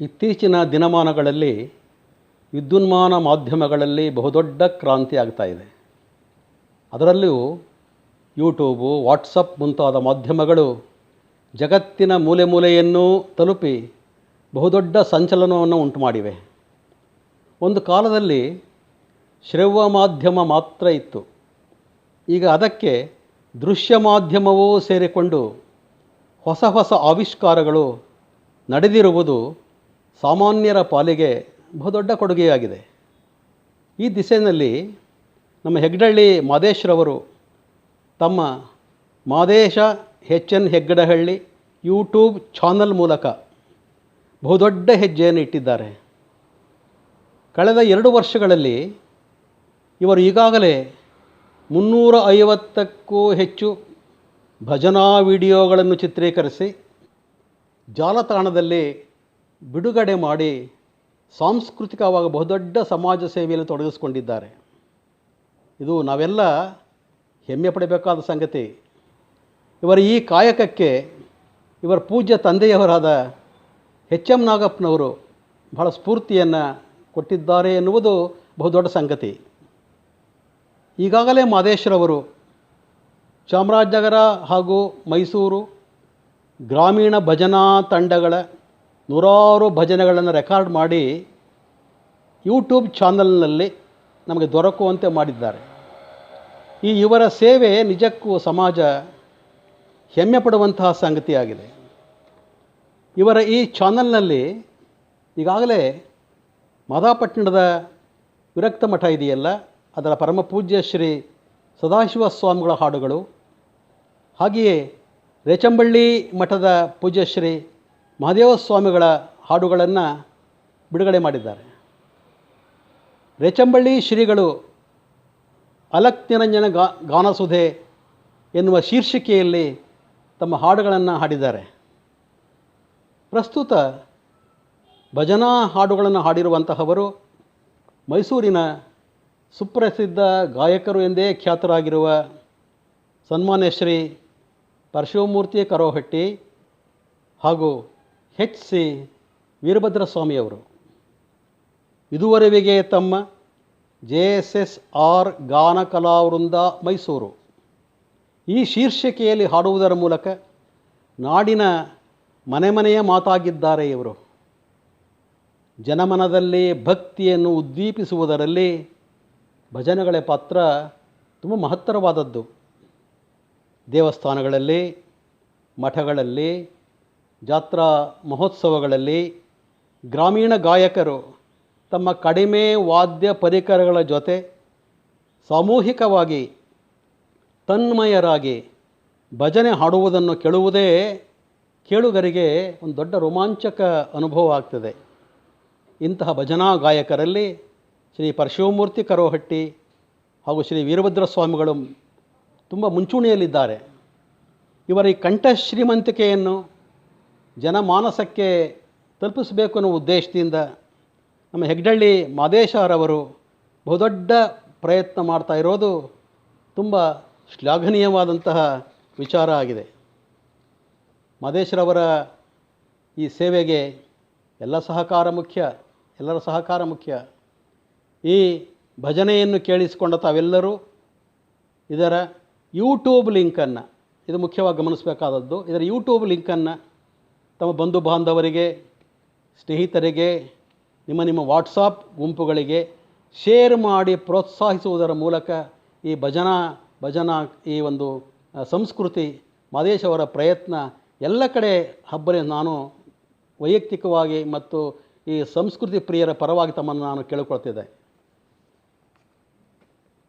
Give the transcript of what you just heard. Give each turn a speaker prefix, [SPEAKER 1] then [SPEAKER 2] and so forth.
[SPEAKER 1] ಇತ್ತೀಚಿನ ದಿನಮಾನಗಳಲ್ಲಿ ವಿದ್ಯುನ್ಮಾನ ಮಾಧ್ಯಮಗಳಲ್ಲಿ ಬಹುದೊಡ್ಡ ಕ್ರಾಂತಿ ಆಗ್ತಾ ಇದೆ. ಅದರಲ್ಲೂ ಯೂಟ್ಯೂಬು, ವಾಟ್ಸಪ್ ಮುಂತಾದ ಮಾಧ್ಯಮಗಳು ಜಗತ್ತಿನ ಮೂಲೆ ಮೂಲೆಯನ್ನೂ ತಲುಪಿ ಬಹುದೊಡ್ಡ ಸಂಚಲನವನ್ನು ಉಂಟು ಮಾಡಿವೆ. ಒಂದು ಕಾಲದಲ್ಲಿ ಶ್ರವ್ಯ ಮಾಧ್ಯಮ ಮಾತ್ರ ಇತ್ತು. ಈಗ ಅದಕ್ಕೆ ದೃಶ್ಯ ಮಾಧ್ಯಮವೂ ಸೇರಿಕೊಂಡು ಹೊಸ ಹೊಸ ಆವಿಷ್ಕಾರಗಳು ನಡೆದಿರುವುದು ಸಾಮಾನ್ಯರ ಪಾಲಿಗೆ ಬಹುದೊಡ್ಡ ಕೊಡುಗೆಯಾಗಿದೆ. ಈ ದಿಸೆಯಲ್ಲಿ ನಮ್ಮ ಹೆಗ್ಡಳ್ಳಿ ಮಾದೇಶ್ರವರು ತಮ್ಮ ಮಾದೇಶ ಎನ್ ಹೆಗ್ಗಡಹಳ್ಳಿ ಯೂಟ್ಯೂಬ್ ಚಾನಲ್ ಮೂಲಕ ಬಹುದೊಡ್ಡ ಹೆಜ್ಜೆಯನ್ನು ಇಟ್ಟಿದ್ದಾರೆ. ಕಳೆದ 2 ವರ್ಷಗಳಲ್ಲಿ ಇವರು ಈಗಾಗಲೇ 350ಕ್ಕೂ ಹೆಚ್ಚು ಭಜನಾ ವಿಡಿಯೋಗಳನ್ನು ಚಿತ್ರೀಕರಿಸಿ ಜಾಲತಾಣದಲ್ಲಿ ಬಿಡುಗಡೆ ಮಾಡಿ ಸಾಂಸ್ಕೃತಿಕವಾಗಿ ಬಹುದೊಡ್ಡ ಸಮಾಜ ಸೇವೆಯಲ್ಲಿ ತೊಡಗಿಸಿಕೊಂಡಿದ್ದಾರೆ. ಇದು ನಾವೆಲ್ಲ ಹೆಮ್ಮೆ ಪಡಬೇಕಾದ ಸಂಗತಿ. ಇವರ ಈ ಕಾಯಕಕ್ಕೆ ಇವರ ಪೂಜ್ಯ ತಂದೆಯವರಾದ ಎಂ ನಾಗಪ್ಪನವರು ಬಹಳ ಸ್ಫೂರ್ತಿಯನ್ನು ಕೊಟ್ಟಿದ್ದಾರೆ ಎನ್ನುವುದು ಬಹುದೊಡ್ಡ ಸಂಗತಿ. ಈಗಾಗಲೇ ಮಾದೇಶ್ರವರು ಚಾಮರಾಜನಗರ ಹಾಗೂ ಮೈಸೂರು ಗ್ರಾಮೀಣ ಭಜನಾ ತಂಡಗಳ 100 ಭಜನೆಗಳನ್ನು ರೆಕಾರ್ಡ್ ಮಾಡಿ ಯೂಟ್ಯೂಬ್ ಚಾನಲ್ನಲ್ಲಿ ನಮಗೆ ದೊರಕುವಂತೆ ಮಾಡಿದ್ದಾರೆ. ಈ ಇವರ ಸೇವೆ ನಿಜಕ್ಕೂ ಸಮಾಜ ಹೆಮ್ಮೆ ಪಡುವಂತಹ ಸಂಗತಿಯಾಗಿದೆ. ಇವರ ಈ ಚಾನಲ್ನಲ್ಲಿ ಈಗಾಗಲೇ ಮಾದಾಪಟ್ಟಣದ ವಿರಕ್ತ ಮಠ ಇದೆಯಲ್ಲ, ಅದರ ಪರಮ ಪೂಜ್ಯ ಶ್ರೀ ಸದಾಶಿವ ಸ್ವಾಮಿಗಳ ಹಾಡುಗಳು, ಹಾಗೆಯೇ ರೇಚಂಬಳ್ಳಿ ಮಠದ ಪೂಜ್ಯ ಶ್ರೀ ಮಹಾದೇವ ಸ್ವಾಮಿಗಳ ಹಾಡುಗಳನ್ನು ಬಿಡುಗಡೆ ಮಾಡಿದ್ದಾರೆ. ರೇಚಂಬಳ್ಳಿ ಶ್ರೀಗಳು ಅಲಕ್ ನಿರಂಜನ ಗಾನಸುಧೆ ಎನ್ನುವ ಶೀರ್ಷಿಕೆಯಲ್ಲಿ ತಮ್ಮ ಹಾಡುಗಳನ್ನು ಹಾಡಿದ್ದಾರೆ. ಪ್ರಸ್ತುತ ಭಜನಾ ಹಾಡುಗಳನ್ನು ಹಾಡಿರುವಂತಹವರು ಮೈಸೂರಿನ ಸುಪ್ರಸಿದ್ಧ ಗಾಯಕರು ಎಂದೇ ಖ್ಯಾತರಾಗಿರುವ ಸನ್ಮಾನ್ಯ ಶ್ರೀ ಪರಶಿವಮೂರ್ತಿ ಕರೋಹಟ್ಟಿ ಹಾಗೂ ಸಿ ವೀರಭದ್ರ ಸ್ವಾಮಿಯವರು. ಇದುವರೆಗೆ ತಮ್ಮ JSSR ಗಾನ ಕಲಾವೃಂದ ಮೈಸೂರು ಈ ಶೀರ್ಷಿಕೆಯಲ್ಲಿ ಹಾಡುವುದರ ಮೂಲಕ ನಾಡಿನ ಮನೆ ಮನೆಯ ಮಾತಾಗಿದ್ದಾರೆ. ಇವರು ಜನಮನದಲ್ಲಿ ಭಕ್ತಿಯನ್ನು ಉದ್ದೀಪಿಸುವುದರಲ್ಲಿ ಭಜನೆಗಳ ಪಾತ್ರ ತುಂಬ ಮಹತ್ತರವಾದದ್ದು. ದೇವಸ್ಥಾನಗಳಲ್ಲಿ, ಮಠಗಳಲ್ಲಿ, ಜಾತ್ರಾ ಮಹೋತ್ಸವಗಳಲ್ಲಿ ಗ್ರಾಮೀಣ ಗಾಯಕರು ತಮ್ಮ ಕಡಿಮೆ ವಾದ್ಯ ಪರಿಕರಗಳ ಜೊತೆ ಸಾಮೂಹಿಕವಾಗಿ ತನ್ಮಯರಾಗಿ ಭಜನೆ ಹಾಡುವುದನ್ನು ಕೇಳುವುದೇ ಕೇಳುಗರಿಗೆ ಒಂದು ದೊಡ್ಡ ರೋಮಾಂಚಕ ಅನುಭವ ಆಗ್ತದೆ. ಇಂತಹ ಭಜನಾ ಗಾಯಕರಲ್ಲಿ ಶ್ರೀ ಪರಶಿವಮೂರ್ತಿ ಕರೋಹಟ್ಟಿ ಹಾಗೂ ಶ್ರೀ ವೀರಭದ್ರ ಸ್ವಾಮಿಗಳು ತುಂಬ ಮುಂಚೂಣಿಯಲ್ಲಿದ್ದಾರೆ. ಇವರ ಈ ಕಂಠ ಶ್ರೀಮಂತಿಕೆಯನ್ನು ಜನಮಾನಸಕ್ಕೆ ತಲುಪಿಸಬೇಕು ಅನ್ನೋ ಉದ್ದೇಶದಿಂದ ನಮ್ಮ ಹೆಗ್ಡಳ್ಳಿ ಮಾದೇಶರವರು ಬಹುದೊಡ್ಡ ಪ್ರಯತ್ನ ಮಾಡ್ತಾ ಇರೋದು ತುಂಬ ಶ್ಲಾಘನೀಯವಾದಂತಹ ವಿಚಾರ ಆಗಿದೆ. ಮಾದೇಶರವರ ಈ ಸೇವೆಗೆ ಎಲ್ಲರ ಸಹಕಾರ ಮುಖ್ಯ. ಈ ಭಜನೆಯನ್ನು ಕೇಳಿಸಿಕೊಂಡ ತಾವೆಲ್ಲರೂ ಇದರ ಯೂಟ್ಯೂಬ್ ಲಿಂಕನ್ನು, ಇದು ಮುಖ್ಯವಾಗಿ ಗಮನಿಸಬೇಕಾದದ್ದು, ಇದರ ಯೂಟ್ಯೂಬ್ ಲಿಂಕನ್ನು ತಮ್ಮ ಬಂಧು ಬಾಂಧವರಿಗೆ, ಸ್ನೇಹಿತರಿಗೆ, ನಿಮ್ಮ ವಾಟ್ಸಾಪ್ ಗುಂಪುಗಳಿಗೆ ಶೇರ್ ಮಾಡಿ ಪ್ರೋತ್ಸಾಹಿಸುವುದರ ಮೂಲಕ ಈ ಭಜನಾ ಈ ಒಂದು ಸಂಸ್ಕೃತಿ ಮಾದೇಶವರ ಪ್ರಯತ್ನ ಎಲ್ಲ ಕಡೆ ಹಬ್ಬಲಿ. ನಾನು ವೈಯಕ್ತಿಕವಾಗಿ ಮತ್ತು ಈ ಸಂಸ್ಕೃತಿ ಪ್ರಿಯರ ಪರವಾಗಿ ತಮ್ಮನ್ನು ನಾನು ಕೇಳಿಕೊಳ್ತಿದ್ದೆ.